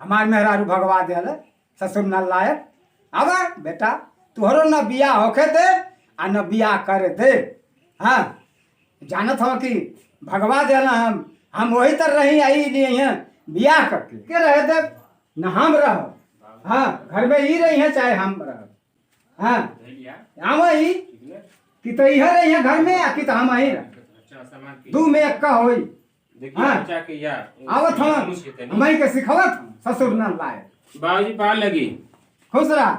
हमार मेहरारू भगवा दिल ससुर न लायक। अब बेटा तुहरो न बिया होखे दे आ न बिया करे दे। हाँ जानत हो कि भगवा दिल हम वही तर रही आई लिए बिया करके के रहे दे न हम रह। हाँ घर में ही रही है चाहे हम रह। हाँ हम ही कि तो यह रही है घर में या कि तो हम ही रह। दू में एक का होई। हाँ आवत हम के सिखवत ससुर न लाए। बाबूजी पार लगी खुश रहा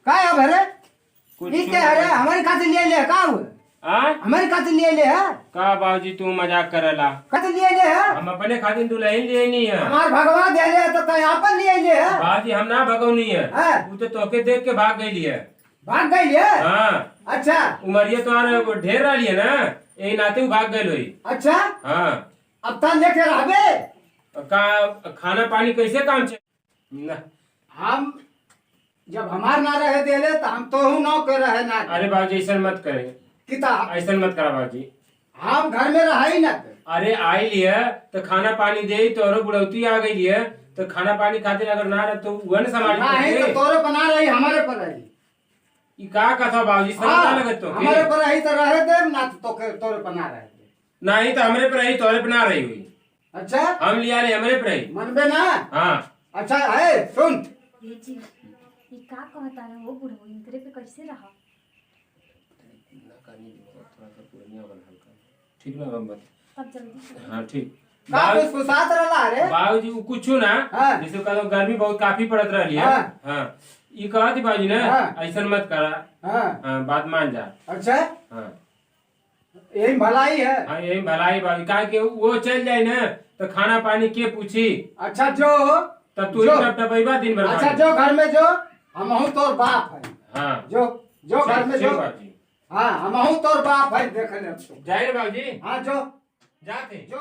का अब रे ई के हरे हमारी खातिर लिए ले का हुआ हमारी खातिर लिए ले है का बाबूजी तू मजाक करला खातिर लिए ले है हम अपने खातिर दुल्हन लिए नहीं है हमार भगवा दे ले तो यहाँ पर लिए ले है बाबूजी हम ना भगवनी है हाँ? तू तो तोके देख के भाग गई है। भाग गई है। हाँ अच्छा उमरिया तो ढेर रही है ना यही नाते भाग गई लोई। अच्छा हाँ अब तक लेके रहबे का खाना पानी कैसे काम चल हम जब हमार ना रहे देले तो हम तो हूँ नौ के रहे ना। अरे बाबूजी ऐसा मत करे किताब ऐसा मत करा बाबूजी हम घर में रहा ही ना। अरे आई लिया तो खाना पानी दे तोरो बुढ़ौती आ गई है तो खाना पानी खातिर अगर ना रह तो वन नहीं तो तोरे बना रही हमारे पर रही ई का कथा बाबूजी समझ ना लगत तो हमारे पर रही तो रहे दे ना तो तोरे बना रहे दे नहीं तो हमरे पर रही तोरे पर ना रही हुई। अच्छा हम लिया ले हमरे पर रही मन में ना। हाँ अच्छा है सुन ये जी ये का कहता है वो बुढ़ो इनकरे पे कैसे रहा ठीक ना बम्बत तब जल्दी हाँ ठीक का कुछ साथ रहला रे बाबूजी कुछ ना हाँ। जैसे कल गर्मी बहुत काफी पड़त रही है। हाँ। हाँ ये कहा थी बाबूजी ना हाँ। ऐसा मत करा। हाँ हाँ बात मान जा। अच्छा हाँ यही भलाई है। हाँ यही भलाई बाबूजी कहा कि वो चल जाए ना तो खाना पानी के पूछी अच्छा जो तब तू टप टपैबा दिन भर अच्छा जो घर में जो हम हूँ तोर बाप है। हाँ जो घर में जो बाबूजी हाँ हम हूँ तोर बाप है देख ले जाए बाबूजी हाँ जो जाते जो